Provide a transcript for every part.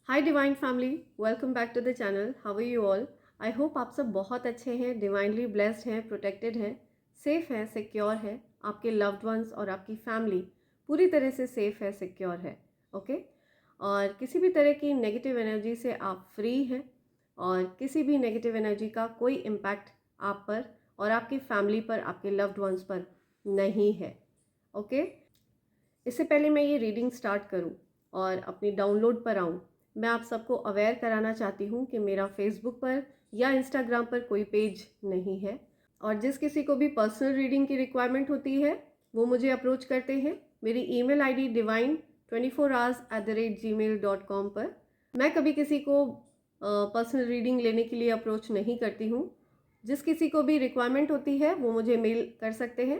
Hi divine family, welcome back to the channel. How are you all? I hope आप सब बहुत अच्छे हैं, डिवाइनली ब्लेस्ड हैं, प्रोटेक्टेड हैं, सेफ हैं, सिक्योर है। आपके लव्ड वंस और आपकी फैमिली पूरी तरह से सेफ है, सिक्योर है। ओके और किसी भी तरह की नेगेटिव एनर्जी से आप फ्री हैं और किसी भी नेगेटिव एनर्जी का कोई इम्पैक्ट आप पर और आपकी फैमिली पर, आपके लव्ड वंस पर नहीं है। ओके इससे पहले मैं ये रीडिंग स्टार्ट करूं और अपनी डाउनलोड पर आऊं, मैं आप सबको अवेयर कराना चाहती हूँ कि मेरा फेसबुक पर या इंस्टाग्राम पर कोई पेज नहीं है और जिस किसी को भी पर्सनल रीडिंग की रिक्वायरमेंट होती है वो मुझे अप्रोच करते हैं मेरी ईमेल आईडी divine24hours@gmail.com पर। मैं कभी किसी को पर्सनल रीडिंग लेने के लिए अप्रोच नहीं करती हूँ। जिस किसी को भी रिक्वायरमेंट होती है वो मुझे मेल कर सकते हैं।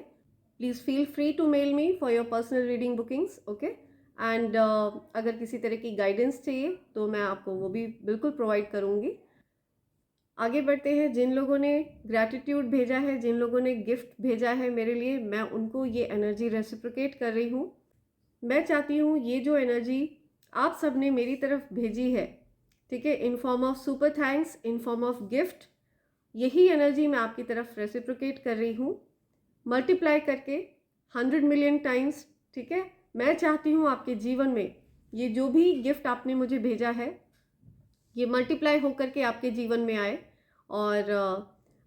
Please feel free to mail me for your personal reading bookings. Okay and अगर किसी तरह की गाइडेंस चाहिए तो मैं आपको वो भी बिल्कुल प्रोवाइड करूँगी। आगे बढ़ते हैं। जिन लोगों ने ग्रैटिट्यूड भेजा है, जिन लोगों ने गिफ्ट भेजा है मेरे लिए, मैं उनको ये एनर्जी रेसिप्रोकेट कर रही हूँ। मैं चाहती हूँ ये जो एनर्जी आप सब ने मेरी तरफ भेजी है, ठीक है, इन form of super thanks, in form of gift, यही एनर्जी मैं आपकी तरफ रेसिप्रोकेट कर रही हूँ मल्टीप्लाई करके 100 मिलियन टाइम्स। ठीक है, मैं चाहती हूँ आपके जीवन में ये जो भी गिफ्ट आपने मुझे भेजा है ये मल्टीप्लाई होकर के आपके जीवन में आए और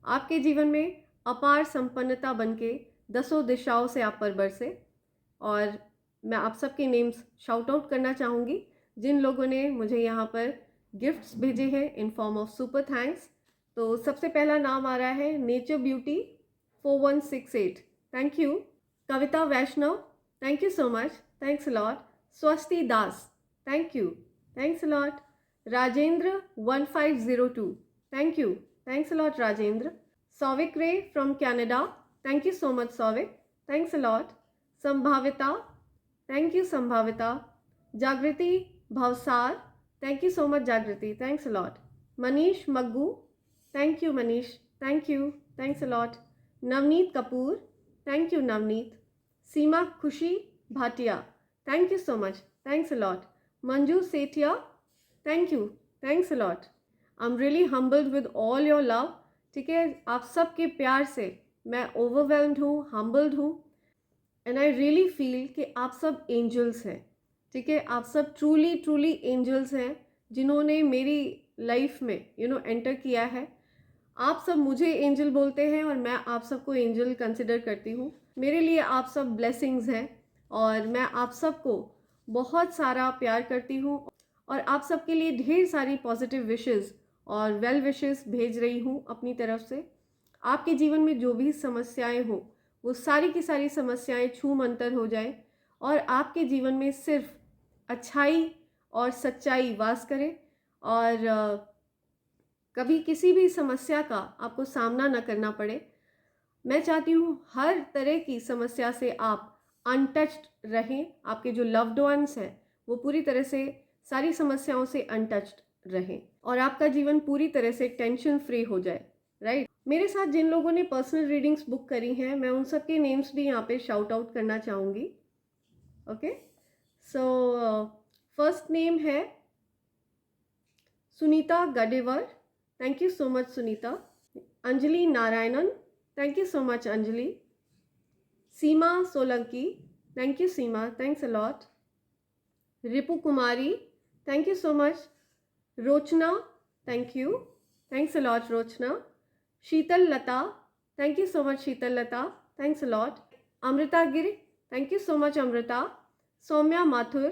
आपके जीवन में अपार संपन्नता बनके दसों दिशाओं से आप पर बरसे। और मैं आप सबके नेम्स शाउट आउट करना चाहूँगी जिन लोगों ने मुझे यहाँ पर गिफ्ट्स भेजे हैं in form of super thanks. तो सबसे पहला नाम आ रहा है nature beauty 4168, thank you. Kavita Vaishnav, thank you so much, thanks lot. Swasti Das, thank you, thanks lot. Rajendra 1502, thank you, thanks lot Rajendra. Souvik Ray from Canada, thank you so much Souvik, thanks lot. Sambhavita, thank you Sambhavita. Jagriti Bhavsar, thank you so much Jagriti, thanks lot. Manish Maggu, thank you Manish, thank you, thanks lot. Navneet Kapoor, thank you Navneet. Seema Khushi Bhatia, thank you so much, thanks lot. Manju Sethia, thank you, thanks lot. I am really humbled with all your love. ठीक है, आप सबके प्यार से मैं overwhelmed हूँ, humbled हूँ and I really feel कि आप सब एंजल्स हैं। ठीक है, आप सब ट्रूली ट्रूली एंजल्स हैं जिन्होंने मेरी लाइफ में एंटर किया है। आप सब मुझे एंजल बोलते हैं और मैं आप सबको एंजल कंसिडर करती हूँ। मेरे लिए आप सब ब्लेसिंग्स हैं और मैं आप सबको बहुत सारा प्यार करती हूँ और आप सबके लिए ढेर सारी पॉजिटिव विशेस और वेल विशेस भेज रही हूँ अपनी तरफ से। आपके जीवन में जो भी समस्याएं हो वो सारी की सारी समस्याएं छू मंतर हो जाए और आपके जीवन में सिर्फ अच्छाई और सच्चाई वास करे और कभी किसी भी समस्या का आपको सामना न करना पड़े। मैं चाहती हूँ हर तरह की समस्या से आप अनटच्ड रहें। आपके जो लव्ड वंस हैं वो पूरी तरह से सारी समस्याओं से अनटच्ड रहें और आपका जीवन पूरी तरह से टेंशन फ्री हो जाए। राइट, मेरे साथ जिन लोगों ने पर्सनल रीडिंग्स बुक करी हैं मैं उन सबके नेम्स भी यहाँ पे शाउट आउट करना चाहूँगी। ओके, सो फर्स्ट नेम है Sunita Gadewar, thank you so much Sunita. Anjali Narayanan, thank you so much Anjali. Seema Solanki, thank you Seema, thanks a lot. Ripu Kumari, thank you so much. Rochana, thank you, thanks a lot Rochana. Sheetal Lata, thank you so much Sheetal Lata, thanks a lot. Amrita Gir, thank you so much Amrita. Saumya Mathur,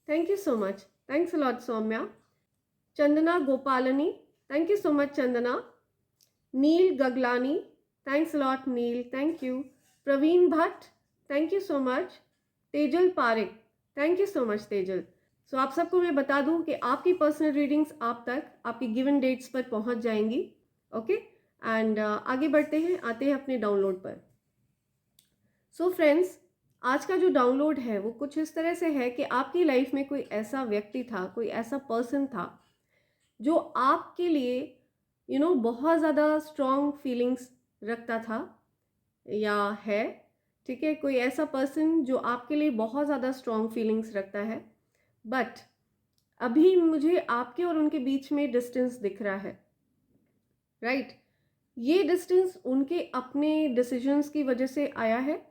thank you so much, thanks a lot Saumya. Chandana Gopalani, thank you so much Chandana. Neel Gaglani, thanks lot Neel, thank you. Praveen Bhatt, thank you so much. Tejal Pareek, thank you so much Tejal. So आप सबको मैं बता दूं कि आपकी personal readings आप तक आपकी गिवन डेट्स पर पहुंच जाएंगी। ओके एंड आगे बढ़ते हैं, आते हैं अपने डाउनलोड पर। सो फ्रेंड्स, आज का जो डाउनलोड है वो कुछ इस तरह से है कि आपकी लाइफ में कोई ऐसा व्यक्ति था, कोई ऐसा पर्सन था जो आपके लिए बहुत ज़्यादा स्ट्रॉन्ग फीलिंग्स रखता था या है। ठीक है, कोई ऐसा पर्सन जो आपके लिए बहुत ज़्यादा स्ट्रॉन्ग फीलिंग्स रखता है बट अभी मुझे आपके और उनके बीच में डिस्टेंस दिख रहा है, राइट? ये डिस्टेंस उनके अपने डिसीजंस की वजह से आया है,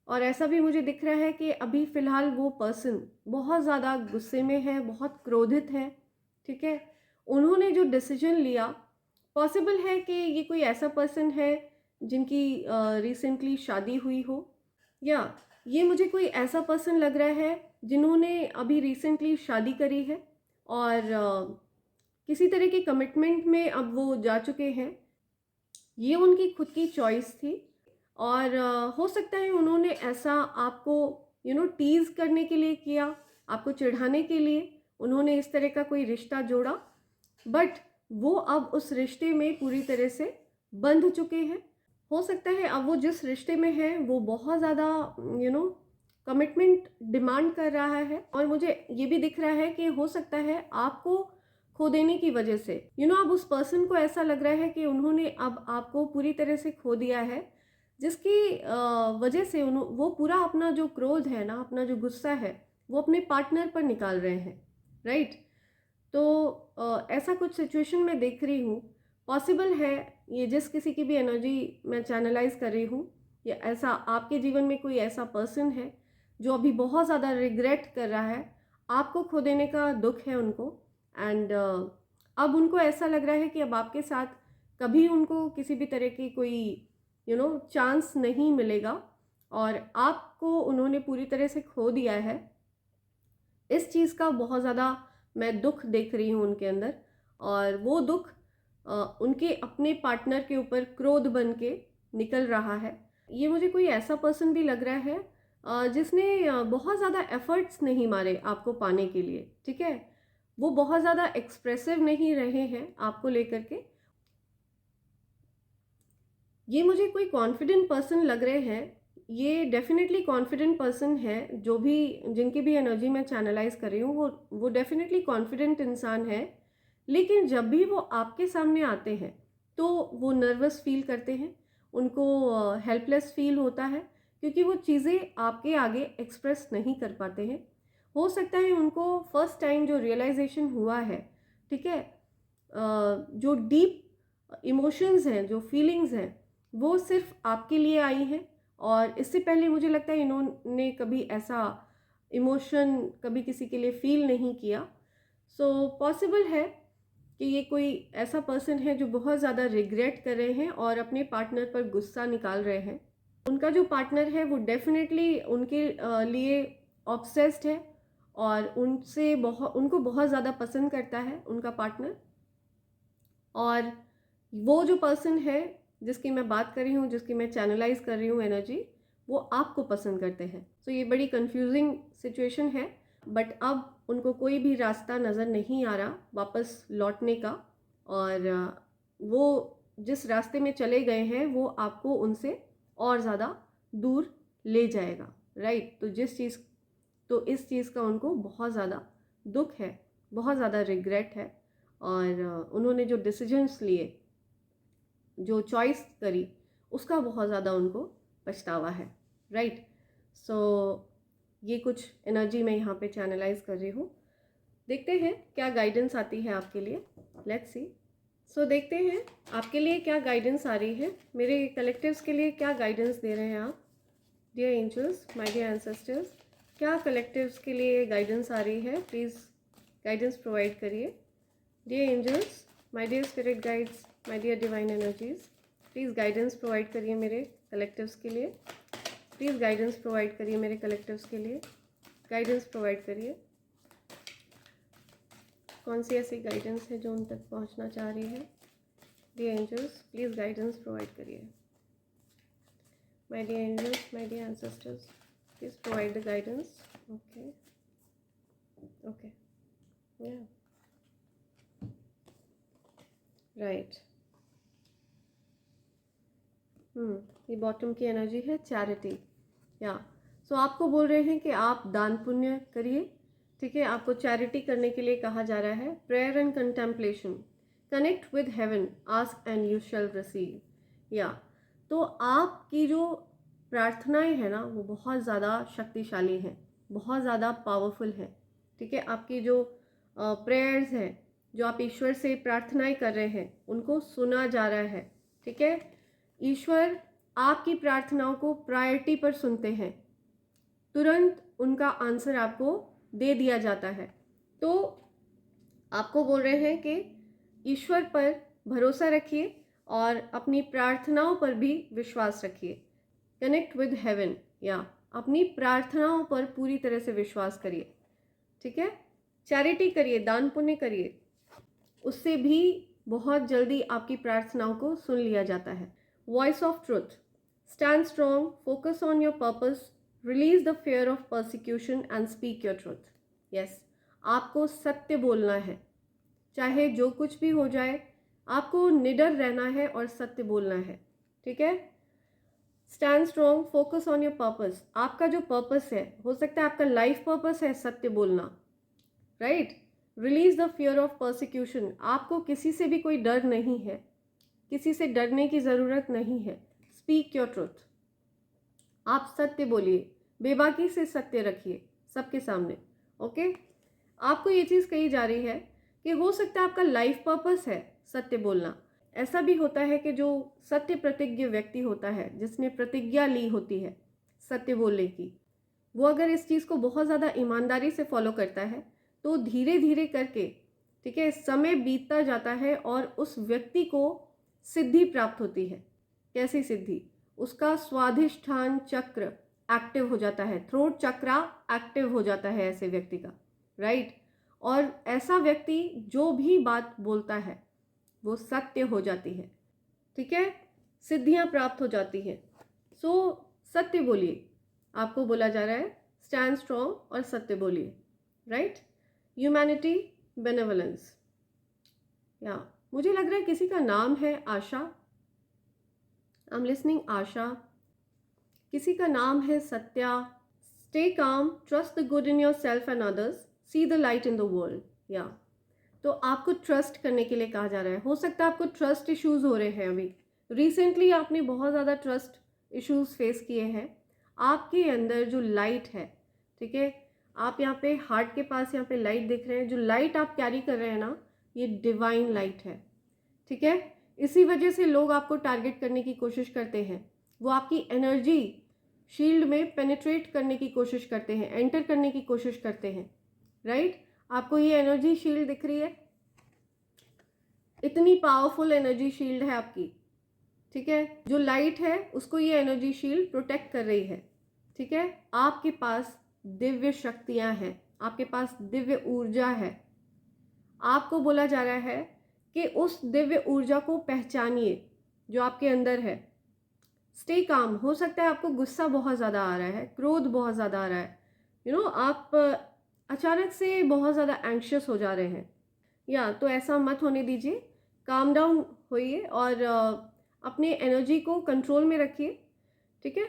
और ऐसा भी मुझे दिख रहा है कि अभी फ़िलहाल वो पर्सन बहुत ज़्यादा गुस्से में है, बहुत क्रोधित है, ठीक है? उन्होंने जो डिसीजन लिया, पॉसिबल है कि ये कोई ऐसा पर्सन है जिनकी रिसेंटली शादी हुई हो, या ये मुझे कोई ऐसा पर्सन लग रहा है जिन्होंने अभी रिसेंटली शादी करी है और किसी तरह के कमिटमेंट में अब वो जा चुके हैं। ये उनकी खुद की चॉइस थी, और हो सकता है उन्होंने ऐसा आपको टीज़ करने के लिए किया, आपको चिढ़ाने के लिए उन्होंने इस तरह का कोई रिश्ता जोड़ा, बट वो अब उस रिश्ते में पूरी तरह से बंध चुके हैं। हो सकता है अब वो जिस रिश्ते में हैं वो बहुत ज़्यादा कमिटमेंट डिमांड कर रहा है, और मुझे ये भी दिख रहा है कि हो सकता है आपको खो देने की वजह से अब उस पर्सन को ऐसा लग रहा है कि उन्होंने अब आपको पूरी तरह से खो दिया है, जिसकी वजह से वो पूरा अपना जो क्रोध है ना, अपना जो गुस्सा है, वो अपने पार्टनर पर निकाल रहे हैं, राइट? तो ऐसा कुछ सिचुएशन मैं देख रही हूँ। पॉसिबल है ये जिस किसी की भी एनर्जी मैं चैनलाइज कर रही हूँ, या ऐसा आपके जीवन में कोई ऐसा पर्सन है जो अभी बहुत ज़्यादा रिग्रेट कर रहा है, आपको खो देने का दुख है उनको, एंड अब उनको ऐसा लग रहा है कि अब आपके साथ कभी उनको किसी भी तरह की कोई चांस नहीं मिलेगा, और आपको उन्होंने पूरी तरह से खो दिया है। इस चीज़ का बहुत ज़्यादा मैं दुख देख रही हूँ उनके अंदर, और वो दुख उनके अपने पार्टनर के ऊपर क्रोध बन के निकल रहा है। ये मुझे कोई ऐसा पर्सन भी लग रहा है जिसने बहुत ज़्यादा एफर्ट्स नहीं मारे आपको पाने के लिए, ठीक है? वो बहुत ज़्यादा एक्सप्रेसिव नहीं रहे हैं आपको लेकर के। ये मुझे कोई कॉन्फिडेंट पर्सन लग रहे हैं। ये डेफिनेटली कॉन्फिडेंट पर्सन है, जो भी जिनकी भी एनर्जी मैं चैनलाइज कर रही हूँ, वो डेफिनेटली कॉन्फिडेंट इंसान है। लेकिन जब भी वो आपके सामने आते हैं तो वो नर्वस फील करते हैं, उनको हेल्पलेस फील होता है, क्योंकि वो चीज़ें आपके आगे एक्सप्रेस नहीं कर पाते हैं। हो सकता है उनको फर्स्ट टाइम जो रियलाइजेशन हुआ है, ठीक है, जो डीप इमोशंस हैं, जो फीलिंग्स हैं, वो सिर्फ आपके लिए आई हैं, और इससे पहले मुझे लगता है इन्होंने कभी ऐसा इमोशन कभी किसी के लिए फील नहीं किया। सो पॉसिबल है कि ये कोई ऐसा पर्सन है जो बहुत ज़्यादा रिग्रेट कर रहे हैं और अपने पार्टनर पर गुस्सा निकाल रहे हैं। उनका जो पार्टनर है वो डेफिनेटली उनके लिए ऑब्सेस्ड है, और उनको बहुत ज़्यादा पसंद करता है उनका पार्टनर। और वो जो पर्सन है जिसकी मैं बात कर रही हूँ, जिसकी मैं चैनलाइज कर रही हूँ एनर्जी, वो आपको पसंद करते हैं। तो ये बड़ी कंफ्यूजिंग सिचुएशन है, बट अब उनको कोई भी रास्ता नज़र नहीं आ रहा वापस लौटने का, और वो जिस रास्ते में चले गए हैं वो आपको उनसे और ज़्यादा दूर ले जाएगा, राइट? तो इस चीज़ का उनको बहुत ज़्यादा दुख है, बहुत ज़्यादा रिग्रेट है, और उन्होंने जो डिसीजंस लिए, जो चॉइस करी, उसका बहुत ज़्यादा उनको पछतावा है, राइट? सो ये कुछ एनर्जी मैं यहाँ पे चैनलाइज कर रही हूँ। देखते हैं क्या गाइडेंस आती है आपके लिए। Let's see. सो देखते हैं आपके लिए क्या गाइडेंस आ रही है, मेरे कलेक्टिव्स के लिए क्या गाइडेंस दे रहे हैं आप। Dear angels, my dear ancestors, क्या कलेक्टिव्स के लिए गाइडेंस आ रही है? प्लीज़ गाइडेंस प्रोवाइड करिए। Dear angels, my dear spirit guides, my dear divine energies, please guidance provide करिए मेरे कलेक्टिव्स के लिए। प्लीज़ गाइडेंस प्रोवाइड करिए मेरे कलेक्टिव्स के लिए। गाइडेंस प्रोवाइड करिए। कौन सी ऐसी गाइडेंस है जो उन तक पहुंचना चाह रही है? Dear angels, please guidance provide करिए। My dear angels, my dear ancestors, please provide the guidance. Okay okay, yeah right. ये बॉटम की एनर्जी है चैरिटी, या सो आपको बोल रहे हैं कि आप दान पुण्य करिए, ठीक है? आपको चैरिटी करने के लिए कहा जा रहा है। Prayer and contemplation, connect with heaven, ask and you shall receive. या तो आपकी जो प्रार्थनाएं हैं ना, वो बहुत ज़्यादा शक्तिशाली हैं, बहुत ज़्यादा पावरफुल हैं, ठीक है, आपकी जो प्रेयर्स हैं, जो आप ईश्वर से प्रार्थनाएं कर रहे हैं, उनको सुना जा रहा है। ठीक है, ईश्वर आपकी प्रार्थनाओं को प्रायोरिटी पर सुनते हैं, तुरंत उनका आंसर आपको दे दिया जाता है। तो आपको बोल रहे हैं कि ईश्वर पर भरोसा रखिए और अपनी प्रार्थनाओं पर भी विश्वास रखिए। कनेक्ट विद हेवन, या अपनी प्रार्थनाओं पर पूरी तरह से विश्वास करिए। ठीक है, चैरिटी करिए, दान पुण्य करिए, उससे भी बहुत जल्दी आपकी प्रार्थनाओं को सुन लिया जाता है। Voice of truth, stand strong, focus on your purpose, release the fear of persecution and speak your truth. Yes, आपको सत्य बोलना है, चाहे जो कुछ भी हो जाए, आपको निडर रहना है और सत्य बोलना है। ठीक है, stand strong, focus on your purpose. आपका जो पर्पस है, हो सकता है आपका लाइफ पर्पस है सत्य बोलना, right. Release the fear of persecution, आपको किसी से भी कोई डर नहीं है, किसी से डरने की ज़रूरत नहीं है। स्पीक योर ट्रुथ, आप सत्य बोलिए, बेबाकी से सत्य रखिए सबके सामने। ओके, आपको ये चीज़ कही जा रही है कि हो सकता है आपका लाइफ पर्पस है सत्य बोलना। ऐसा भी होता है कि जो सत्य प्रतिज्ञ व्यक्ति होता है, जिसने प्रतिज्ञा ली होती है सत्य बोलने की, वो अगर इस चीज़ को बहुत ज़्यादा ईमानदारी से फॉलो करता है तो धीरे धीरे करके, ठीक है, समय बीतता जाता है और उस व्यक्ति को सिद्धि प्राप्त होती है। कैसी सिद्धि? उसका स्वाधिष्ठान चक्र एक्टिव हो जाता है, थ्रोट चक्रा एक्टिव हो जाता है ऐसे व्यक्ति का, राइट। और ऐसा व्यक्ति जो भी बात बोलता है वो सत्य हो जाती है। ठीक है, सिद्धियां प्राप्त हो जाती हैं। सो सत्य बोलिए, आपको बोला जा रहा है स्टैंड स्ट्रॉन्ग और सत्य बोलिए, राइट। ह्यूमैनिटी, बेनेवलेंस, या मुझे लग रहा है किसी का नाम है आशा, आई एम लिसनिंग आशा, किसी का नाम है Satya. Stay calm, trust the good in your self and others, see the light in the world. या तो आपको ट्रस्ट करने के लिए कहा जा रहा है। हो सकता है आपको ट्रस्ट इश्यूज हो रहे हैं, अभी रिसेंटली आपने बहुत ज़्यादा ट्रस्ट इश्यूज फेस किए हैं। आपके अंदर जो लाइट है, ठीक है, आप यहाँ पे हार्ट के पास यहाँ पे लाइट दिख रहे हैं, जो लाइट आप कैरी कर रहे हैं ना, ये डिवाइन लाइट है। ठीक है, इसी वजह से लोग आपको टारगेट करने की कोशिश करते हैं, वो आपकी एनर्जी शील्ड में पेनिट्रेट करने की कोशिश करते हैं, एंटर करने की कोशिश करते हैं, राइट। आपको ये एनर्जी शील्ड दिख रही है, इतनी पावरफुल एनर्जी शील्ड है आपकी। ठीक है, जो लाइट है उसको ये एनर्जी शील्ड प्रोटेक्ट कर रही है। ठीक है, आपके पास दिव्य शक्तियां हैं, आपके पास दिव्य ऊर्जा है। आपको बोला जा रहा है कि उस दिव्य ऊर्जा को पहचानिए जो आपके अंदर है। स्टे काम, हो सकता है आपको गुस्सा बहुत ज़्यादा आ रहा है, क्रोध बहुत ज़्यादा आ रहा है, आप अचानक से बहुत ज़्यादा एंग्शियस हो जा रहे हैं, या तो ऐसा मत होने दीजिए। काम डाउन होइए और अपने एनर्जी को कंट्रोल में रखिए। ठीक है,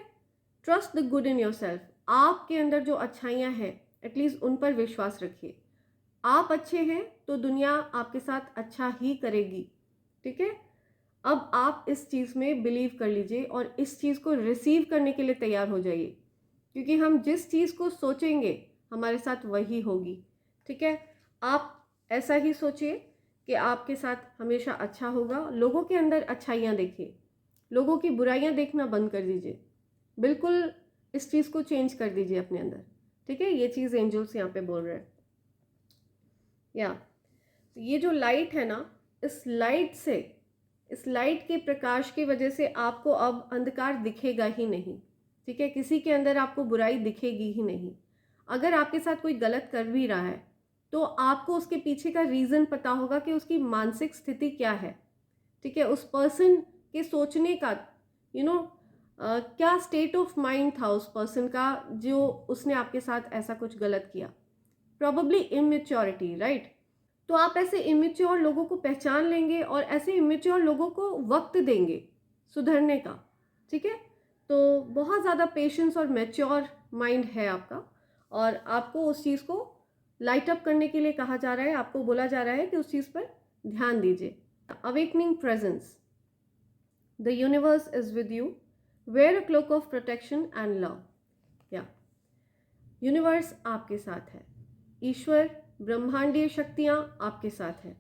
trust the good in your self, आपके अंदर जो अच्छाइयाँ हैं एटलीस्ट उन पर विश्वास रखिए। आप अच्छे हैं तो दुनिया आपके साथ अच्छा ही करेगी। ठीक है, अब आप इस चीज़ में बिलीव कर लीजिए और इस चीज़ को रिसीव करने के लिए तैयार हो जाइए, क्योंकि हम जिस चीज़ को सोचेंगे हमारे साथ वही होगी। ठीक है, आप ऐसा ही सोचिए कि आपके साथ हमेशा अच्छा होगा। लोगों के अंदर अच्छाइयाँ देखिए, लोगों की बुराइयाँ देखना बंद कर दीजिए, बिल्कुल इस चीज़ को चेंज कर दीजिए अपने अंदर। ठीक है, ये चीज़ एंजल्स यहाँ पे बोल रहे हैं। या ये जो लाइट है ना, इस लाइट से, इस लाइट के प्रकाश की वजह से आपको अब अंधकार दिखेगा ही नहीं। ठीक है, किसी के अंदर आपको बुराई दिखेगी ही नहीं। अगर आपके साथ कोई गलत कर भी रहा है तो आपको उसके पीछे का रीज़न पता होगा कि उसकी मानसिक स्थिति क्या है। ठीक है, उस पर्सन के सोचने का क्या स्टेट ऑफ माइंड था उस पर्सन का, जो उसने आपके साथ ऐसा कुछ गलत किया। Probably immaturity, right. तो आप ऐसे इमेच्योर लोगों को पहचान लेंगे और ऐसे इमेच्योर लोगों को वक्त देंगे सुधरने का। ठीक है, तो बहुत ज़्यादा पेशेंस और मैच्योर माइंड है आपका, और आपको उस चीज़ को लाइट अप करने के लिए कहा जा रहा है, आपको बोला जा रहा है कि उस चीज़ पर ध्यान दीजिए। Awakening presence, the universe is with you, wear a cloak of protection and love. या यूनिवर्स आपके साथ है, ईश्वर, ब्रह्मांडीय शक्तियाँ आपके साथ हैं।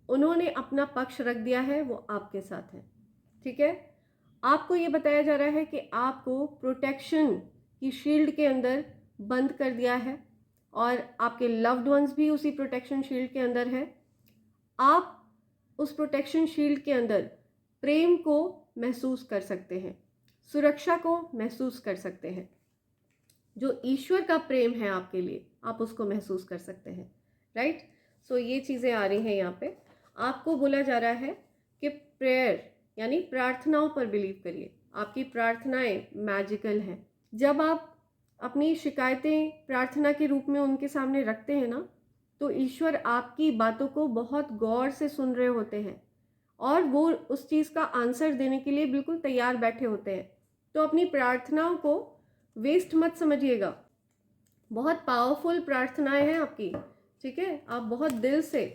उन्होंने अपना पक्ष रख दिया है, वो आपके साथ है। ठीक है, आपको ये बताया जा रहा है कि आपको प्रोटेक्शन की शील्ड के अंदर बंद कर दिया है और आपके लव्ड वंस भी उसी प्रोटेक्शन शील्ड के अंदर है। आप उस प्रोटेक्शन शील्ड के अंदर प्रेम को महसूस कर सकते हैं, सुरक्षा को महसूस कर सकते हैं। जो ईश्वर का प्रेम है आपके लिए, आप उसको महसूस कर सकते हैं। राइट, सो ये चीज़ें आ रही हैं यहाँ पे। आपको बोला जा रहा है कि प्रेयर यानी प्रार्थनाओं पर बिलीव करिए। आपकी प्रार्थनाएं मैजिकल हैं। जब आप अपनी शिकायतें प्रार्थना के रूप में उनके सामने रखते हैं ना, तो ईश्वर आपकी बातों को बहुत गौर से सुन रहे होते हैं और वो उस चीज़ का आंसर देने के लिए बिल्कुल तैयार बैठे होते हैं। तो अपनी प्रार्थनाओं को वेस्ट मत समझिएगा। बहुत पावरफुल प्रार्थनाएं हैं आपकी। ठीक है, आप बहुत दिल से,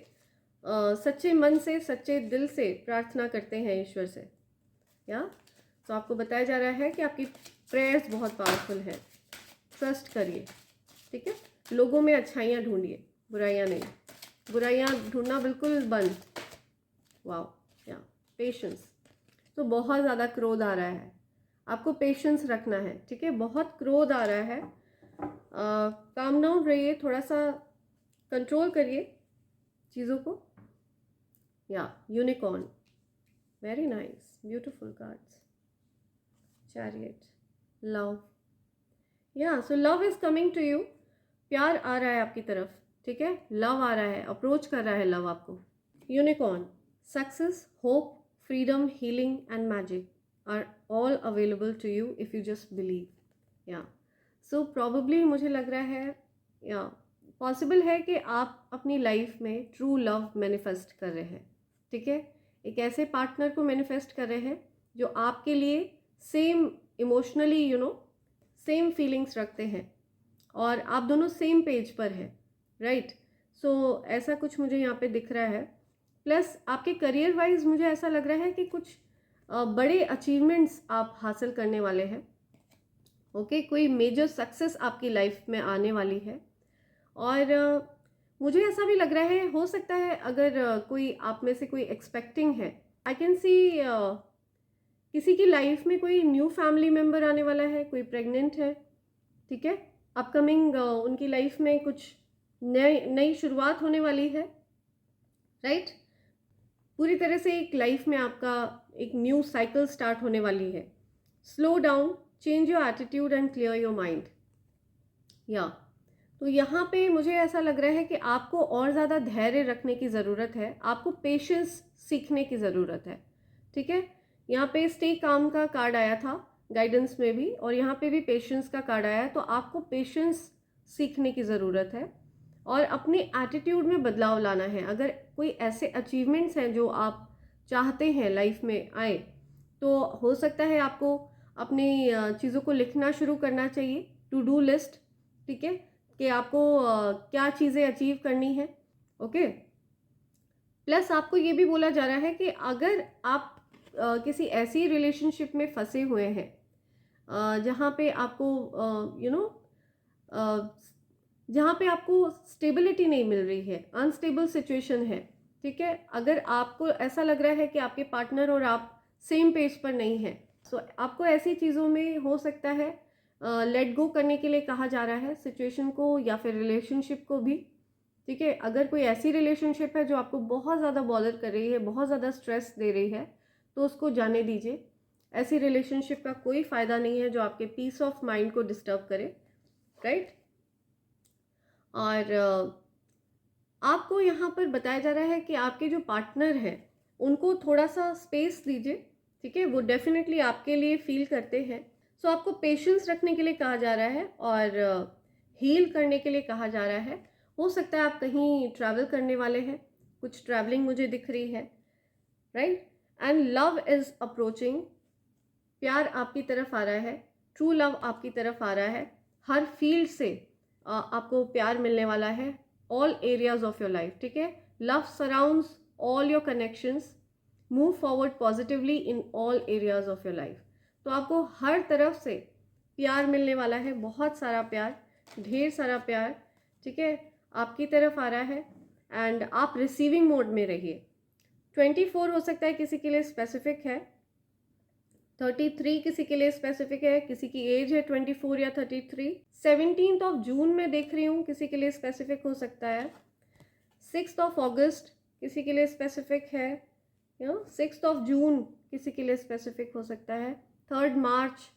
सच्चे मन से, सच्चे दिल से प्रार्थना करते हैं ईश्वर से। या तो आपको बताया जा रहा है कि आपकी प्रेयर्स बहुत पावरफुल है। ट्रस्ट करिए। ठीक है, लोगों में अच्छाइयाँ ढूंढिए, बुराइयाँ नहीं। बुराइयाँ ढूंढना बिल्कुल बंद। वाओ, या पेशेंस। तो बहुत ज़्यादा क्रोध आ रहा है, आपको पेशेंस रखना है। ठीक है, बहुत क्रोध आ रहा है, काम डाउन रहिए, थोड़ा सा कंट्रोल करिए चीज़ों को। Yeah unicorn, very nice, beautiful cards. Chariot, love, yeah so love is coming to you. प्यार आ रहा है आपकी तरफ। ठीक है, लव आ रहा है, अप्रोच कर रहा है लव आपको। Unicorn, success, hope, freedom, healing and magic are all available to you if you just believe. या सो प्रॉबेबली मुझे लग रहा है, या पॉसिबल है कि आप अपनी लाइफ में ट्रू लव मैनिफेस्ट कर रहे हैं। ठीक है, एक ऐसे पार्टनर को मैनिफेस्ट कर रहे हैं जो आपके लिए सेम इमोशनली सेम फीलिंग्स रखते हैं और आप दोनों सेम पेज पर हैं। राइट, सो ऐसा कुछ मुझे यहाँ पे दिख रहा है। प्लस आपके करियर वाइज मुझे ऐसा लग रहा है कि कुछ बड़े अचीवमेंट्स आप हासिल करने वाले हैं। ओके, कोई मेजर सक्सेस आपकी लाइफ में आने वाली है। और मुझे ऐसा भी लग रहा है, हो सकता है अगर कोई आप में से कोई एक्सपेक्टिंग है, आई कैन सी किसी की लाइफ में कोई न्यू फैमिली मेम्बर आने वाला है, कोई प्रेग्नेंट है। ठीक है, अपकमिंग उनकी लाइफ में कुछ नई शुरुआत होने वाली है। राइट, पूरी तरह से एक लाइफ में आपका एक न्यू साइकिल स्टार्ट होने वाली है। Slow down, change your attitude and clear your mind. या तो यहाँ पे मुझे ऐसा लग रहा है कि आपको और ज़्यादा धैर्य रखने की ज़रूरत है, आपको पेशेंस सीखने की ज़रूरत है। ठीक है, यहाँ पे स्टे काम का कार्ड आया था गाइडेंस में भी, और यहाँ पे भी पेशेंस का कार्ड आया है। तो आपको पेशेंस सीखने की ज़रूरत है और अपने एटीट्यूड में बदलाव लाना है। अगर कोई ऐसे अचीवमेंट्स हैं जो आप चाहते हैं लाइफ में आए, तो हो सकता है आपको अपनी चीज़ों को लिखना शुरू करना चाहिए, टू डू लिस्ट। ठीक है, कि आपको क्या चीज़ें अचीव करनी है। ओके, प्लस आपको ये भी बोला जा रहा है कि अगर आप किसी ऐसी रिलेशनशिप में फंसे हुए हैं जहाँ पे आपको जहाँ पे आपको स्टेबिलिटी नहीं मिल रही है, अनस्टेबल सिचुएशन है। ठीक है, अगर आपको ऐसा लग रहा है कि आपके पार्टनर और आप सेम पेज पर नहीं हैं, सो आपको ऐसी चीज़ों में हो सकता है लेट गो करने के लिए कहा जा रहा है सिचुएशन को या फिर रिलेशनशिप को भी। ठीक है, अगर कोई ऐसी रिलेशनशिप है जो आपको बहुत ज़्यादा बॉदर कर रही है, बहुत ज़्यादा स्ट्रेस दे रही है, तो उसको जाने दीजिए। ऐसी रिलेशनशिप का कोई फ़ायदा नहीं है जो आपके पीस ऑफ माइंड को डिस्टर्ब करे। राइट, और आपको यहाँ पर बताया जा रहा है कि आपके जो पार्टनर हैं उनको थोड़ा सा स्पेस दीजिए। ठीक है, वो डेफिनेटली आपके लिए फील करते हैं। सो आपको पेशेंस रखने के लिए कहा जा रहा है और हील करने के लिए कहा जा रहा है। हो सकता है आप कहीं ट्रैवल करने वाले हैं, कुछ ट्रैवलिंग मुझे दिख रही है। Right, and love is approaching, प्यार आपकी तरफ आ रहा है, ट्रू लव आपकी तरफ आ रहा है। हर फील्ड से आपको प्यार मिलने वाला है, all areas of your life. ठीक है, love surrounds all your connections, move forward positively in all areas of your life. तो आपको हर तरफ से प्यार मिलने वाला है, बहुत सारा प्यार, ढेर सारा प्यार। ठीक है, आपकी तरफ आ रहा है एंड आप रिसीविंग मोड में रहिए। 24 हो सकता है किसी के लिए स्पेसिफिक है, 33 किसी के लिए स्पेसिफिक है, किसी की एज है 24 या 33। 17 जून में देख रही हूँ किसी के लिए स्पेसिफिक हो सकता है। 6 अगस्त किसी के लिए स्पेसिफिक है, 6 जून किसी के लिए स्पेसिफिक हो सकता है। 3 मार्च,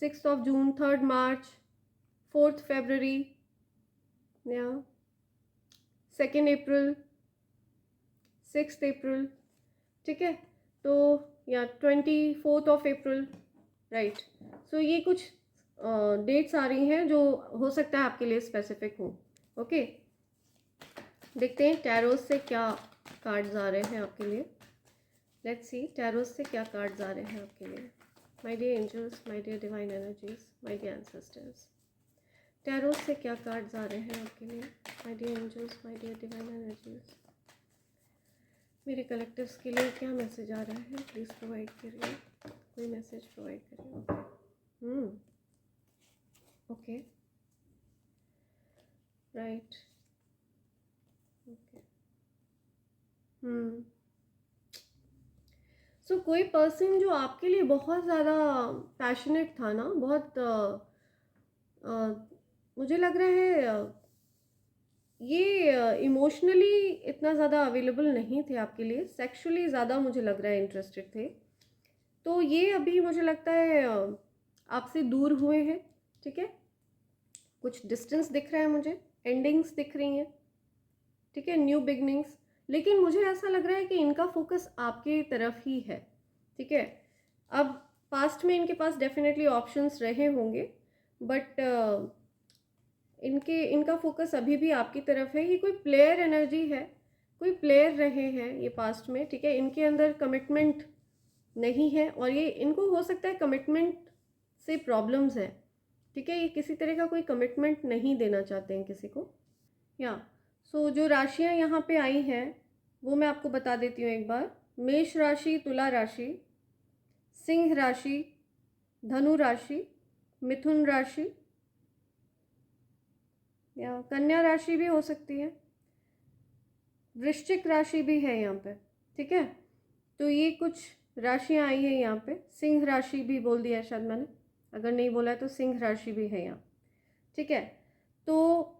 6 जून, 3 मार्च, 4 फरवरी या 2 अप्रैल, 6 अप्रैल, ठीक है। तो या 24 अप्रैल, राइट। सो ये कुछ डेट्स आ रही हैं जो हो सकता है आपके लिए स्पेसिफिक हो। ओके, देखते हैं टैरोस से क्या कार्ड्स आ रहे हैं आपके लिए। लेट्स सी टैरोस से क्या कार्ड्स आ रहे हैं आपके लिए। My dear angels, my dear divine energies, my dear ancestors, tarots से क्या कार्ड्स आ रहे हैं आपके लिए। My dear angels, my dear divine energies, मेरे कलेक्टिव्स के लिए क्या मैसेज आ रहा है, प्लीज़ प्रोवाइड करिए, कोई मैसेज प्रोवाइड करिए। Okay, right, okay. सो कोई पर्सन जो आपके लिए बहुत ज़्यादा पैशनेट था ना, बहुत मुझे लग रहा है ये इमोशनली इतना ज़्यादा अवेलेबल नहीं थे आपके लिए, सेक्सुअली ज़्यादा मुझे लग रहा है इंटरेस्टेड थे। तो ये अभी मुझे लगता है आपसे दूर हुए हैं, ठीक है। कुछ डिस्टेंस दिख रहा है मुझे, एंडिंग्स दिख रही हैं, ठीक है, न्यू बिगनिंग्स। लेकिन मुझे ऐसा लग रहा है कि इनका फोकस आपकी तरफ ही है, ठीक है। अब पास्ट में इनके पास डेफिनेटली ऑप्शंस रहे होंगे, बट इनका फोकस अभी भी आपकी तरफ है। ये कोई प्लेयर एनर्जी है, कोई प्लेयर रहे हैं ये पास्ट में, ठीक है। इनके अंदर कमिटमेंट नहीं है और ये इनको हो सकता है कमिटमेंट से प्रॉब्लम्स है, ठीक है। ये किसी तरह का कोई कमिटमेंट नहीं देना चाहते हैं किसी को। या सो जो राशियां यहाँ पे आई हैं वो मैं आपको बता देती हूँ एक बार। मेष राशि, तुला राशि, सिंह राशि, धनु राशि, मिथुन राशि, या कन्या राशि भी हो सकती है, वृश्चिक राशि भी है यहाँ पे, ठीक है। तो ये कुछ राशियां आई हैं यहाँ पे। सिंह राशि भी बोल दिया शायद मैंने, अगर नहीं बोला है तो सिंह राशि भी है यहाँ, ठीक है। तो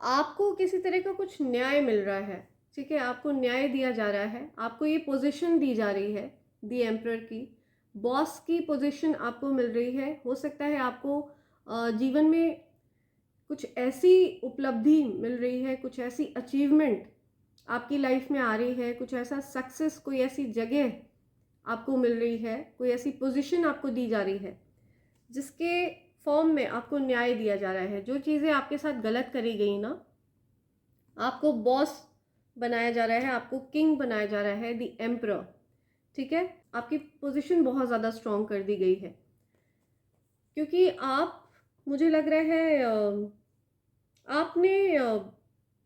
आपको किसी तरह का कुछ न्याय मिल रहा है, ठीक है। आपको न्याय दिया जा रहा है, आपको ये पोजीशन दी जा रही है, दी एम्परर की, बॉस की पोजीशन आपको मिल रही है। हो सकता है आपको जीवन में कुछ ऐसी उपलब्धि मिल रही है, कुछ ऐसी अचीवमेंट आपकी लाइफ में आ रही है, कुछ ऐसा सक्सेस, कोई ऐसी जगह आपको मिल रही है, कोई ऐसी पोजीशन आपको दी जा रही है जिसके फॉर्म में आपको न्याय दिया जा रहा है। जो चीज़ें आपके साथ गलत करी गई ना, आपको बॉस बनाया जा रहा है, आपको किंग बनाया जा रहा है, द एम्परर, ठीक है। आपकी पोजीशन बहुत ज़्यादा स्ट्रॉन्ग कर दी गई है, क्योंकि आप, मुझे लग रहा है आपने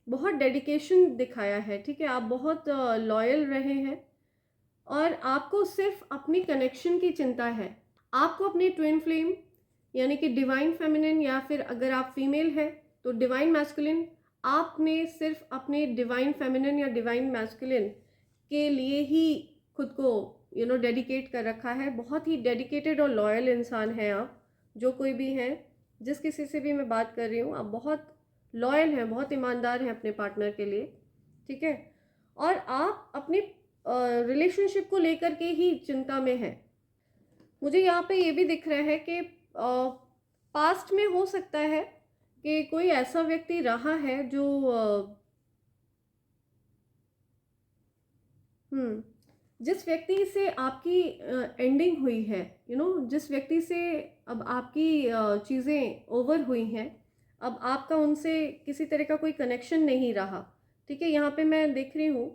बहुत डेडिकेशन दिखाया है, ठीक है। आप बहुत लॉयल रहे हैं और आपको सिर्फ अपनी कनेक्शन की चिंता है। आपको अपनी ट्विन फ्लेम यानी कि डिवाइन फेमिनिन, या फिर अगर आप फीमेल है तो डिवाइन मैस्कुलिन, आपने सिर्फ अपने डिवाइन फेमिनिन या डिवाइन मैस्कुलिन के लिए ही खुद को डेडिकेट कर रखा है। बहुत ही डेडिकेटेड और लॉयल इंसान हैं आप, जो कोई भी हैं, जिस किसी से भी मैं बात कर रही हूँ, आप बहुत लॉयल हैं, बहुत ईमानदार हैं अपने पार्टनर के लिए, ठीक है। और आप अपनी रिलेशनशिप को लेकर के ही चिंता में हैं। मुझे यहाँ पे ये भी दिख रहा है कि पास्ट में हो सकता है कि कोई ऐसा व्यक्ति रहा है जो जिस व्यक्ति से आपकी एंडिंग हुई है, जिस व्यक्ति से अब आपकी चीज़ें ओवर हुई हैं, अब आपका उनसे किसी तरह का कोई कनेक्शन नहीं रहा, ठीक है। यहाँ पे मैं देख रही हूँ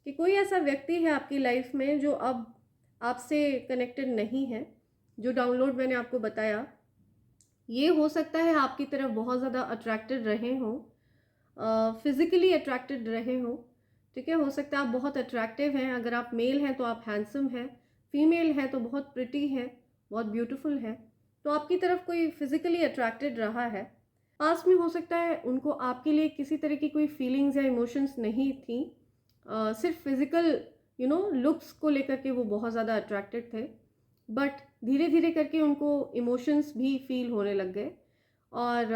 कि कोई ऐसा व्यक्ति है आपकी लाइफ में जो अब आपसे कनेक्टेड नहीं है। जो डाउनलोड मैंने आपको बताया, ये हो सकता है आपकी तरफ बहुत ज़्यादा अट्रैक्टेड रहे हों, फिज़िकली अट्रैक्टेड रहे हों, ठीक है। हो सकता है आप बहुत अट्रैक्टिव हैं, अगर आप मेल हैं तो आप हैंडसम हैं, फीमेल है तो बहुत प्रिटी है, बहुत ब्यूटीफुल है। तो आपकी तरफ कोई फिज़िकली अट्रैक्टेड रहा है पास्ट में हो सकता है उनको आपके लिए किसी तरह की कोई फीलिंग्स या इमोशंस नहीं थी, सिर्फ फिजिकल लुक्स को लेकर के वो बहुत ज़्यादा अट्रैक्टेड थे, बट धीरे धीरे करके उनको इमोशंस भी फील होने लग गए। और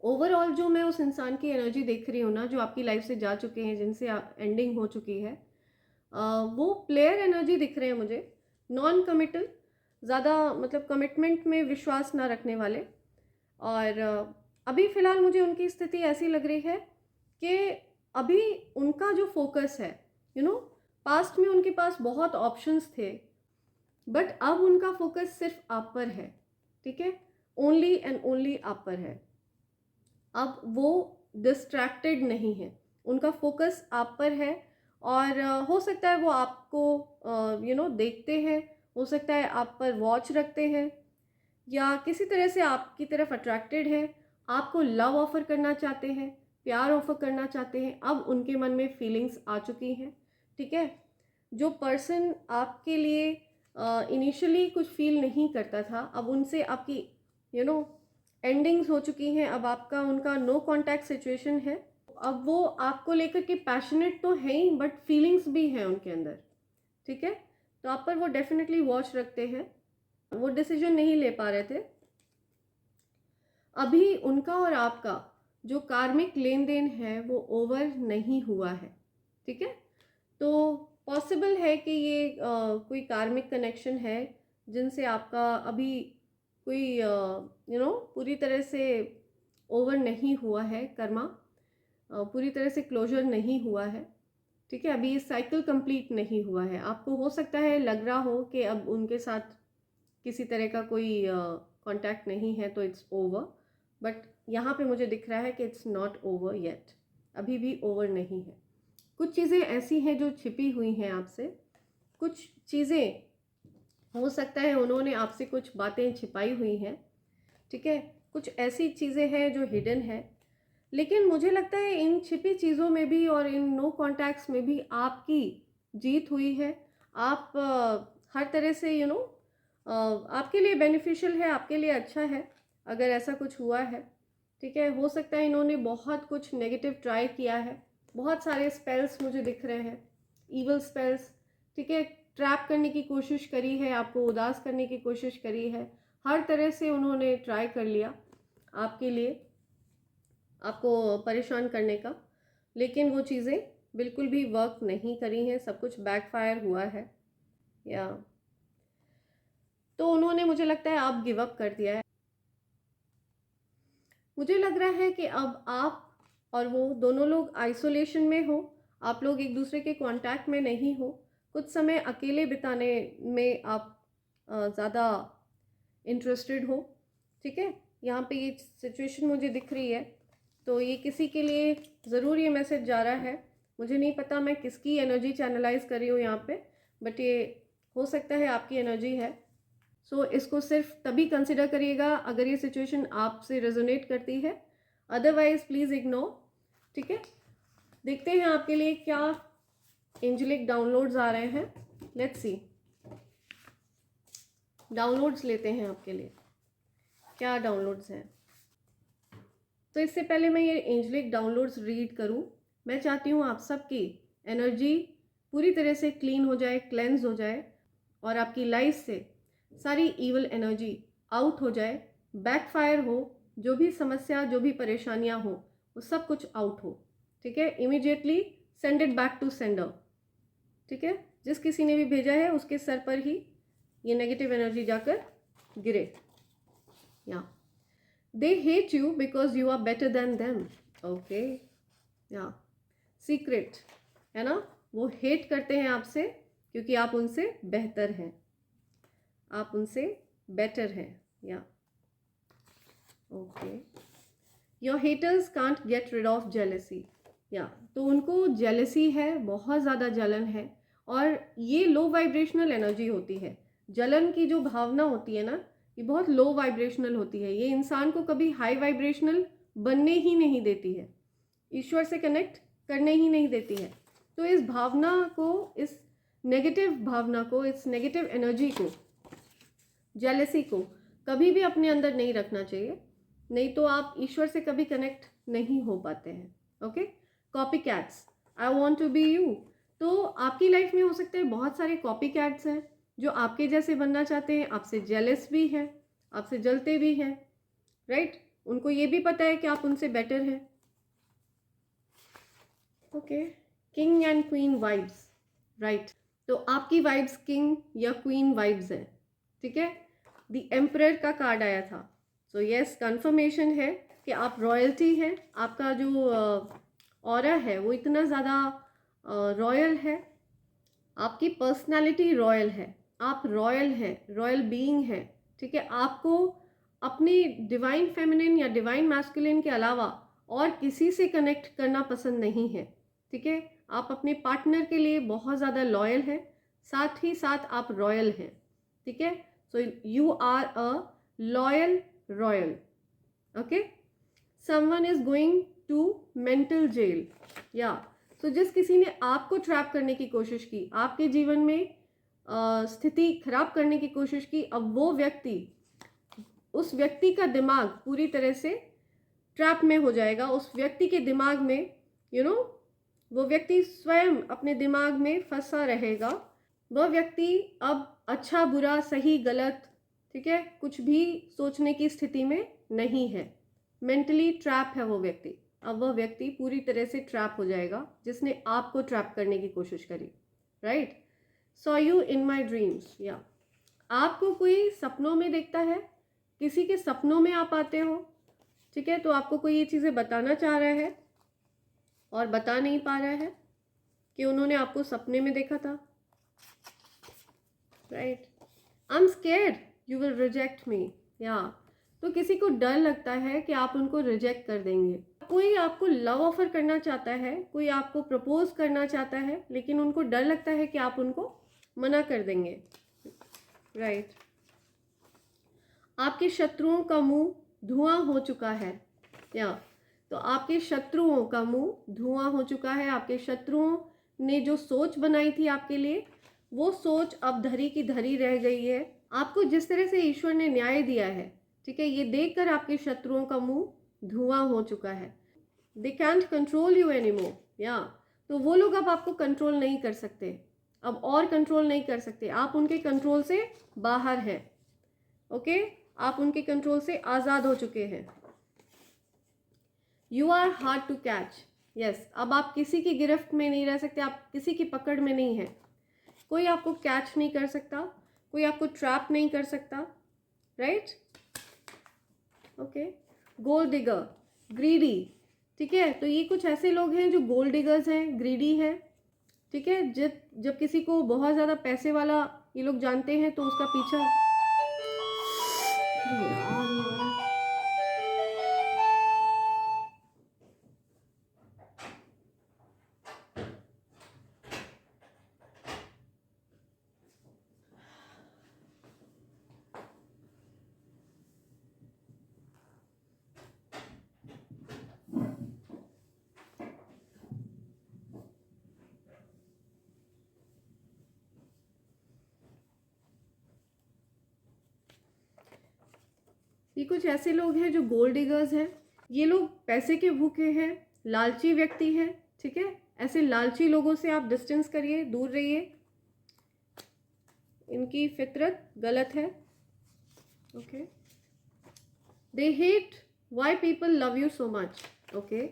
ओवरऑल जो मैं उस इंसान की एनर्जी देख रही हूँ ना, जो आपकी लाइफ से जा चुके हैं, जिनसे एंडिंग हो चुकी है, वो प्लेयर एनर्जी दिख रहे हैं मुझे, नॉन कमिटल, ज़्यादा मतलब कमिटमेंट में विश्वास ना रखने वाले। और अभी फ़िलहाल मुझे उनकी स्थिति ऐसी लग रही है कि अभी उनका जो फोकस है, पास्ट में उनके पास बहुत ऑप्शंस थे, बट अब उनका फोकस सिर्फ आप पर है, ठीक है, ओनली एंड ओनली आप पर है। अब वो डिस्ट्रैक्टेड नहीं है, उनका फोकस आप पर है। और हो सकता है वो आपको देखते हैं, हो सकता है आप पर वॉच रखते हैं, या किसी तरह से आपकी तरफ अट्रैक्टेड है, आपको लव ऑफ़र करना चाहते हैं, प्यार ऑफ़र करना चाहते हैं। अब उनके मन में फीलिंग्स आ चुकी हैं, ठीक है। जो पर्सन आपके लिए इनिशियली कुछ फील नहीं करता था, अब उनसे आपकी एंडिंग्स हो चुकी हैं, अब आपका उनका नो कॉन्टैक्ट सिचुएशन है। अब वो आपको लेकर के पैशनेट तो है ही, बट फीलिंग्स भी हैं उनके अंदर, ठीक है। तो आप पर वो डेफिनेटली वॉच रखते हैं, वो डिसीजन नहीं ले पा रहे थे। अभी उनका और आपका जो कार्मिक लेन देन है वो ओवर नहीं हुआ है, ठीक है। तो पॉसिबल है कि ये कोई कार्मिक कनेक्शन है जिनसे आपका अभी कोई पूरी तरह से ओवर नहीं हुआ है, कर्मा पूरी तरह से क्लोजर नहीं हुआ है, ठीक है। अभी ये साइकिल कंप्लीट नहीं हुआ है। आपको हो सकता है लग रहा हो कि अब उनके साथ किसी तरह का कोई कांटेक्ट नहीं है तो इट्स ओवर, बट यहाँ पे मुझे दिख रहा है कि इट्स नॉट ओवर येट, अभी भी ओवर नहीं है। कुछ चीज़ें ऐसी हैं जो छिपी हुई हैं आपसे, कुछ चीज़ें हो सकता है उन्होंने आपसे कुछ बातें छिपाई हुई हैं, ठीक है। कुछ ऐसी चीज़ें हैं जो हिडन है, लेकिन मुझे लगता है इन छिपी चीज़ों में भी और इन नो कॉन्टैक्ट्स में भी आपकी जीत हुई है। आप हर तरह से आपके लिए बेनिफिशियल है, आपके लिए अच्छा है अगर ऐसा कुछ हुआ है, ठीक है। हो सकता है इन्होंने बहुत कुछ नेगेटिव ट्राई किया है, बहुत सारे स्पेल्स मुझे दिख रहे हैं, ईवल स्पेल्स, ठीक है। ट्रैप करने की कोशिश करी है, आपको उदास करने की कोशिश करी है, हर तरह से उन्होंने ट्राई कर लिया आपके लिए, आपको परेशान करने का, लेकिन वो चीज़ें बिल्कुल भी वर्क नहीं करी हैं, सब कुछ बैकफायर हुआ है। या तो उन्होंने, मुझे लगता है, आप गिव अप कर दिया है। मुझे लग रहा है कि अब आप और वो दोनों लोग आइसोलेशन में हो, आप लोग एक दूसरे के कांटेक्ट में नहीं हो, कुछ समय अकेले बिताने में आप ज़्यादा इंटरेस्टेड हो, ठीक है। यहाँ पे ये सिचुएशन मुझे दिख रही है, तो ये किसी के लिए ज़रूर ये मैसेज जा रहा है। मुझे नहीं पता मैं किसकी एनर्जी चैनलाइज कर रही हूँ यहाँ पे, बट ये हो सकता है आपकी एनर्जी है। सो इसको सिर्फ तभी कंसिडर करिएगा अगर ये सिचुएशन आपसे रेजोनेट करती है, अदरवाइज प्लीज़ इग्नोर, ठीक है। देखते हैं आपके लिए क्या एंजेलिक डाउनलोड्स आ रहे हैं। लेट्स सी, डाउनलोड्स लेते हैं आपके लिए, क्या डाउनलोड्स हैं। तो इससे पहले मैं ये एंजेलिक डाउनलोड्स रीड करूं, मैं चाहती हूँ आप सबकी एनर्जी पूरी तरह से क्लीन हो जाए, क्लेंस हो जाए, और आपकी लाइफ से सारी ईवल एनर्जी आउट हो जाए, बैकफायर हो, जो भी समस्या, जो भी परेशानियां हो, वो सब कुछ आउट हो, ठीक है। Immediately send it back to sender, ठीक है। जिस किसी ने भी भेजा है उसके सर पर ही ये नेगेटिव एनर्जी जाकर गिरे। या they hate you because you are better than them, okay. या सीक्रेट है ना, वो हेट करते हैं आपसे क्योंकि आप उनसे बेहतर हैं, आप उनसे बेटर हैं। या okay, your haters can't get rid of jealousy. या तो उनको जेलेसी है, बहुत ज़्यादा जलन है, और ये लो वाइब्रेशनल एनर्जी होती है। जलन की जो भावना होती है ना, ये बहुत लो वाइब्रेशनल होती है, ये इंसान को कभी हाई वाइब्रेशनल बनने ही नहीं देती है, ईश्वर से कनेक्ट करने ही नहीं देती है। तो इस भावना को, इस नेगेटिव भावना को, इस नेगेटिव एनर्जी को, जेलेसी को कभी भी अपने अंदर नहीं रखना चाहिए, नहीं तो आप ईश्वर से कभी कनेक्ट नहीं हो पाते हैं। Okay, copycats, I want to be you. तो आपकी लाइफ में हो सकते हैं बहुत सारे कॉपी कैट्स हैं जो आपके जैसे बनना चाहते हैं, आपसे जेलस भी है, आपसे जलते भी हैं, राइट? उनको ये भी पता है कि आप उनसे बेटर हैं। Okay, king and queen vibes, right? तो आपकी वाइब्स किंग या क्वीन वाइब्स हैं, ठीक है? द एम्परर का कार्ड आया था, सो यस, कंफर्मेशन है कि आप रॉयल्टी हैं। आपका जो ऑरा है वो इतना ज़्यादा रॉयल है, आपकी पर्सनालिटी रॉयल है, आप रॉयल हैं, रॉयल बीइंग हैं, ठीक है? आपको अपनी डिवाइन फेमिनिन या डिवाइन मैस्कुलिन के अलावा और किसी से कनेक्ट करना पसंद नहीं है, ठीक है? आप अपने पार्टनर के लिए बहुत ज़्यादा लॉयल हैं, साथ ही साथ आप रॉयल हैं, ठीक है? So you are a loyal royal. Okay, someone is going to mental jail, या तो जिस किसी ने आपको ट्रैप करने की कोशिश की, आपके जीवन में स्थिति खराब करने की कोशिश की, अब वो व्यक्ति, उस व्यक्ति का दिमाग पूरी तरह से ट्रैप में हो जाएगा। उस व्यक्ति के दिमाग में वो व्यक्ति स्वयं अपने दिमाग में फंसा रहेगा। वह व्यक्ति अब अच्छा बुरा सही गलत, ठीक है, कुछ भी सोचने की स्थिति में नहीं है। मेंटली ट्रैप है वो व्यक्ति। अब वह व्यक्ति पूरी तरह से ट्रैप हो जाएगा जिसने आपको ट्रैप करने की कोशिश करी, right? Saw you in my dreams, या आपको कोई सपनों में देखता है, किसी के सपनों में आप आते हो, ठीक है? तो आपको कोई ये चीज़ें बताना चाह रहा है और बता नहीं पा रहा है कि उन्होंने आपको सपने में देखा था, right? I am scared you will reject me, या तो किसी को डर लगता है कि आप उनको रिजेक्ट कर देंगे। कोई आपको लव ऑफर करना चाहता है, कोई आपको प्रपोज करना चाहता है, लेकिन उनको डर लगता है कि आप उनको मना कर देंगे, राइट? आपके शत्रुओं का मुंह धुआं हो चुका है, या तो आपके शत्रुओं का मुंह धुआं हो चुका है। आपके शत्रुओं ने जो सोच बनाई थी आपके लिए, वो सोच अब धरी की धरी रह गई है। आपको जिस तरह से ईश्वर ने न्याय दिया है, ठीक है, ये देखकर आपके शत्रुओं का मुंह धुआं हो चुका है। They can't control you anymore, या तो वो लोग अब आपको कंट्रोल नहीं कर सकते, अब और कंट्रोल नहीं कर सकते। आप उनके कंट्रोल से बाहर हैं, ओके? आप उनके कंट्रोल से आज़ाद हो चुके हैं। You are hard to catch, yes, अब आप किसी की गिरफ्त में नहीं रह सकते, आप किसी की पकड़ में नहीं हैं। कोई आपको कैच नहीं कर सकता, कोई आपको ट्रैप नहीं कर सकता, right? Okay, gold digger, greedy, ठीक है? तो ये कुछ ऐसे लोग हैं जो गोल्ड डिगर्स हैं, ग्रीडी हैं, ठीक है? जब किसी को बहुत ज़्यादा पैसे वाला ये लोग जानते हैं तो उसका पीछा, ये कुछ ऐसे लोग हैं जो गोल्ड डिगर्स हैं। ये लोग पैसे के भूखे हैं, लालची व्यक्ति हैं, ठीक है? ऐसे लालची लोगों से आप डिस्टेंस करिए, दूर रहिए, इनकी फितरत गलत है, okay? They hate why people love you so much, okay?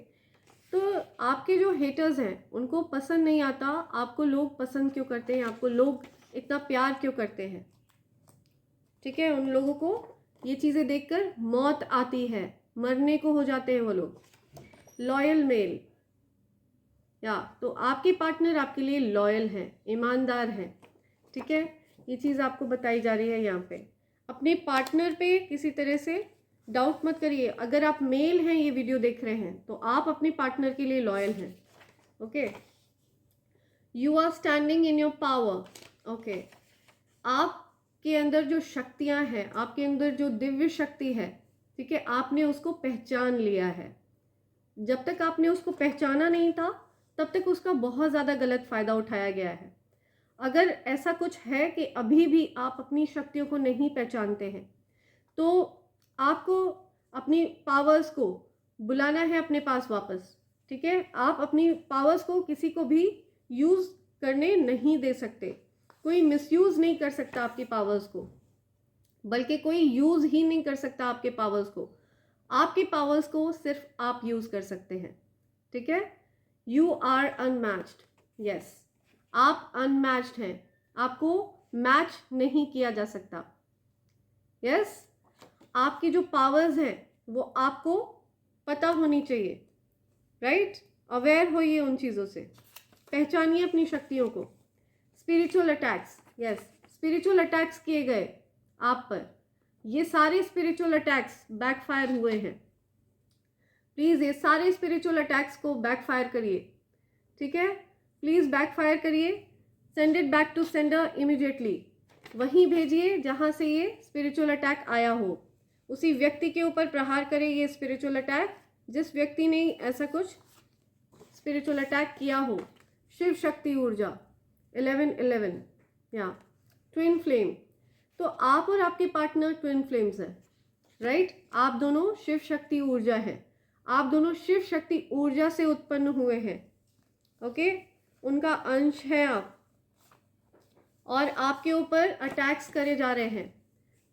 तो आपके जो हेटर्स हैं उनको पसंद नहीं आता आपको लोग पसंद क्यों करते हैं, आपको लोग इतना प्यार क्यों करते हैं, ठीक है? उन लोगों को ये चीज़ें देखकर मौत आती है, मरने को हो जाते हैं वो लोग। लॉयल मेल, या तो आपके पार्टनर आपके लिए लॉयल हैं, ईमानदार हैं, ठीक है? ये चीज़ आपको बताई जा रही है यहाँ पे। अपने पार्टनर पे किसी तरह से डाउट मत करिए। अगर आप मेल हैं, ये वीडियो देख रहे हैं, तो आप अपने पार्टनर के लिए लॉयल हैं, okay? You are standing in your power, okay? आपके अंदर जो शक्तियाँ हैं, आपके अंदर जो दिव्य शक्ति है, ठीक है, आपने उसको पहचान लिया है। जब तक आपने उसको पहचाना नहीं था तब तक उसका बहुत ज़्यादा गलत फ़ायदा उठाया गया है। अगर ऐसा कुछ है कि अभी भी आप अपनी शक्तियों को नहीं पहचानते हैं, तो आपको अपनी पावर्स को बुलाना है अपने पास वापस, ठीक है। आप अपनी पावर्स को किसी को भी यूज़ करने नहीं दे सकते, कोई मिसयूज़ नहीं कर सकता आपकी पावर्स को, बल्कि कोई यूज़ ही नहीं कर सकता आपके पावर्स को। आपकी पावर्स को सिर्फ आप यूज़ कर सकते हैं, ठीक है। यू आर अनमैच्ड, यस, आप अनमैच्ड हैं, आपको मैच नहीं किया जा सकता। यस, आपकी जो पावर्स हैं वो आपको पता होनी चाहिए, राइट। अवेयर होइए उन चीज़ों से, पहचानिए अपनी शक्तियों को। Spiritual attacks, yes, spiritual attacks किए गए आप पर, ये सारे स्पिरिचुअल अटैक्स बैकफायर हुए हैं। प्लीज़ ये सारे स्पिरिचुअल अटैक्स को बैकफायर करिए, ठीक है। प्लीज़ बैकफायर करिए, send it back to sender immediately. वहीं भेजिए जहाँ से ये स्पिरिचुअल अटैक आया हो, उसी व्यक्ति के ऊपर प्रहार करे ये स्पिरिचुअल अटैक, जिस व्यक्ति ने ऐसा कुछ स्पिरिचुअल अटैक किया हो। शिव शक्ति ऊर्जा 1111, या ट्विन फ्लेम। तो आप और आपके पार्टनर ट्विन फ्लेम्स है, राइट। आप दोनों शिव शक्ति ऊर्जा है, आप दोनों शिव शक्ति ऊर्जा से उत्पन्न हुए हैं, ओके। उनका अंश है आप, और आपके ऊपर अटैक्स करे जा रहे हैं,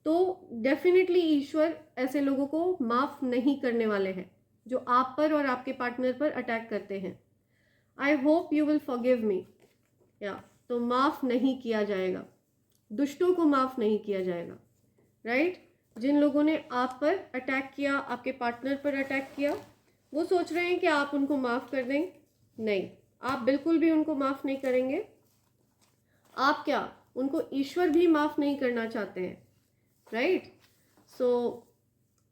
तो डेफिनेटली ईश्वर ऐसे लोगों को माफ़ नहीं करने वाले हैं जो आप पर और आपके पार्टनर पर अटैक करते हैं। I hope you will forgive me, या तो माफ़ नहीं किया जाएगा, दुष्टों को माफ़ नहीं किया जाएगा, राइट। जिन लोगों ने आप पर अटैक किया, आपके पार्टनर पर अटैक किया, वो सोच रहे हैं कि आप उनको माफ़ कर दें। नहीं, आप बिल्कुल भी उनको माफ़ नहीं करेंगे। आप क्या, उनको ईश्वर भी माफ़ नहीं करना चाहते हैं, राइट। सो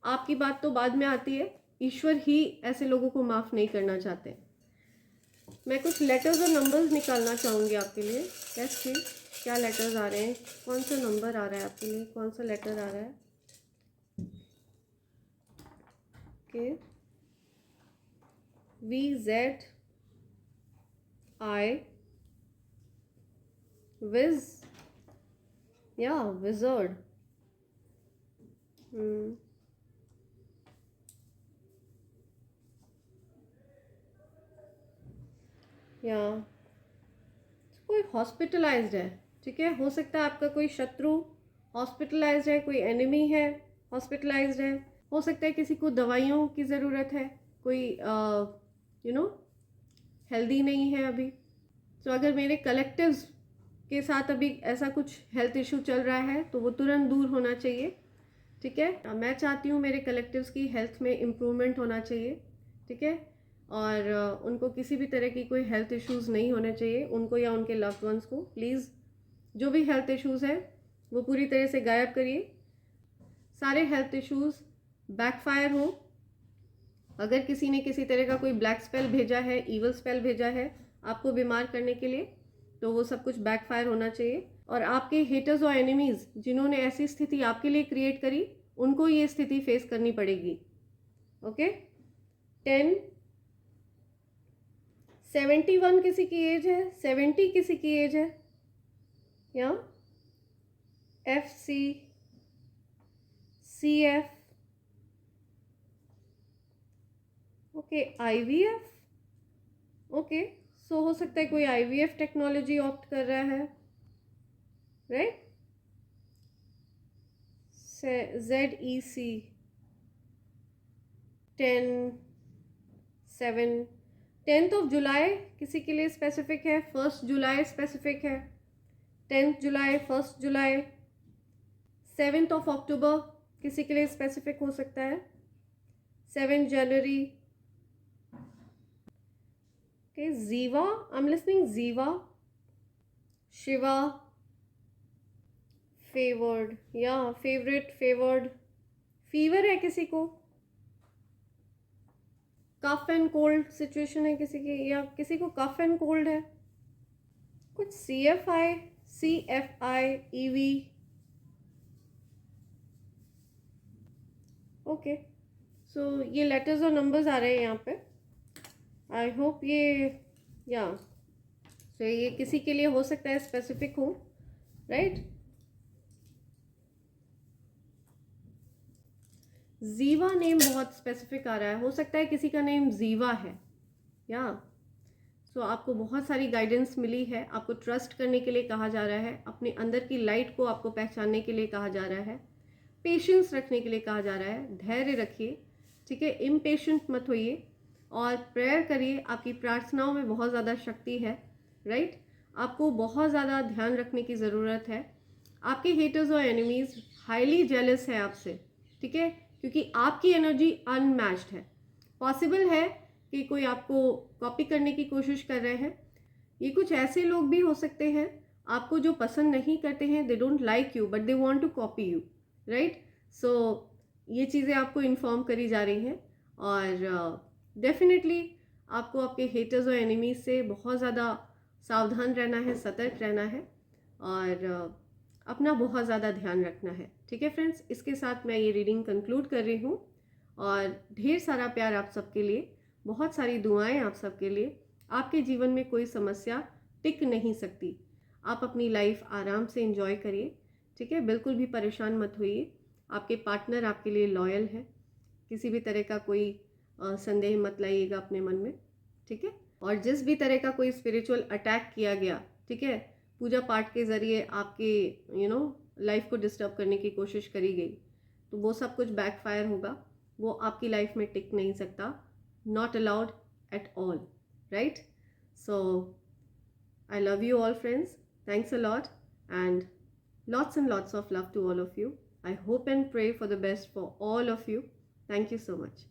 आपकी बात तो बाद में आती है, ईश्वर ही ऐसे लोगों को माफ़ नहीं करना चाहते। मैं कुछ लेटर्स और नंबर्स निकालना चाहूँगी आपके लिए। लेट्स सी क्या लेटर्स आ रहे हैं, कौन सा नंबर आ रहा है आपके लिए, कौन सा लेटर आ रहा है। ओके, VZI विज, या विजर्ड। या कोई हॉस्पिटलाइज्ड है, ठीक है। हो सकता है आपका कोई शत्रु हॉस्पिटलाइज्ड है, कोई एनिमी है हॉस्पिटलाइज्ड है। हो सकता है किसी को दवाइयों की ज़रूरत है, कोई हेल्दी नहीं है अभी। तो अगर मेरे कलेक्टिव्स के साथ अभी ऐसा कुछ हेल्थ इशू चल रहा है तो वो तुरंत दूर होना चाहिए, ठीक है। मैं चाहती हूँ मेरे कलेक्टिव्स की हेल्थ में इम्प्रूवमेंट होना चाहिए, ठीक है। और उनको किसी भी तरह की कोई हेल्थ इश्यूज़ नहीं होने चाहिए, उनको या उनके लव्ड वंस को। प्लीज़ जो भी हेल्थ इश्यूज़ हैं वो पूरी तरह से गायब करिए, सारे हेल्थ इश्यूज़ बैकफायर हो। अगर किसी ने किसी तरह का कोई ब्लैक स्पेल भेजा है, ईवल स्पेल भेजा है आपको बीमार करने के लिए, तो वो सब कुछ बैकफायर होना चाहिए। और आपके हेटर्स और एनिमीज़ जिन्होंने ऐसी स्थिति आपके लिए क्रिएट करी, उनको ये स्थिति फेस करनी पड़ेगी, ओके। 1071 किसी की एज है, 70 किसी की एज है, या FC CF, okay, IVF, okay. So हो सकता है कोई IVF टेक्नोलॉजी ऑप्ट कर रहा है, राइट। ZEC 10/7, 10th जुलाई किसी के लिए स्पेसिफिक है, 1 जुलाई स्पेसिफिक है, 10 जुलाई, 1 जुलाई, 7 अक्टूबर किसी के लिए स्पेसिफिक हो सकता है, 7 जनवरी। Okay, Ziva, I'm listening. Ziva, Shiva, favored, या favorite, favored, fever है किसी को, कफ एंड कोल्ड सिचुएशन है किसी की, या किसी को कफ एंड कोल्ड है, कुछ CFI, CFI, EV, ओके। सो ये लेटर्स और नंबर्स आ रहे हैं यहाँ पे। आई होप ये, या तो ये किसी के लिए हो सकता है स्पेसिफिक हो, राइट। जीवा नेम बहुत स्पेसिफिक आ रहा है, हो सकता है किसी का नेम जीवा है या सो आपको बहुत सारी गाइडेंस मिली है, आपको ट्रस्ट करने के लिए कहा जा रहा है, अपने अंदर की लाइट को आपको पहचानने के लिए कहा जा रहा है, पेशेंस रखने के लिए कहा जा रहा है, धैर्य रखिए, ठीक है, इम्पेशेंट मत होइए और प्रेयर करिए। आपकी प्रार्थनाओं में बहुत ज़्यादा शक्ति है, राइट। आपको बहुत ज़्यादा ध्यान रखने की ज़रूरत है। आपके हेटर्स और एनिमीज़ हाईली जेलस है आपसे, ठीक है, क्योंकि आपकी एनर्जी अनमैच्ड है। पॉसिबल है कि कोई आपको कॉपी करने की कोशिश कर रहे हैं। ये कुछ ऐसे लोग भी हो सकते हैं आपको जो पसंद नहीं करते हैं, they don't like you but they want to copy you, right. So ये चीज़ें आपको इन्फॉर्म करी जा रही हैं और डेफिनेटली आपको आपके हेटर्स और एनिमीज से बहुत ज़्यादा सावधान रहना है, सतर्क रहना है और अपना बहुत ज़्यादा ध्यान रखना है, ठीक है फ्रेंड्स। इसके साथ मैं ये रीडिंग कंक्लूड कर रही हूँ और ढेर सारा प्यार आप सबके लिए, बहुत सारी दुआएं आप सबके लिए। आपके जीवन में कोई समस्या टिक नहीं सकती। आप अपनी लाइफ आराम से एंजॉय करिए, ठीक है, बिल्कुल भी परेशान मत होइए। आपके पार्टनर आपके लिए लॉयल है, किसी भी तरह का कोई संदेह मत लाइएगा अपने मन में, ठीक है। और जिस भी तरह का कोई स्पिरिचुअल अटैक किया गया, ठीक है, पूजा पाठ के ज़रिए आपके लाइफ को डिस्टर्ब करने की कोशिश करी गई, तो वो सब कुछ बैकफायर होगा, वो आपकी लाइफ में टिक नहीं सकता। Not allowed at all, right. So I love you all friends. Thanks a lot and lots of love to all of you. I hope and pray for the best for all of you. Thank you so much.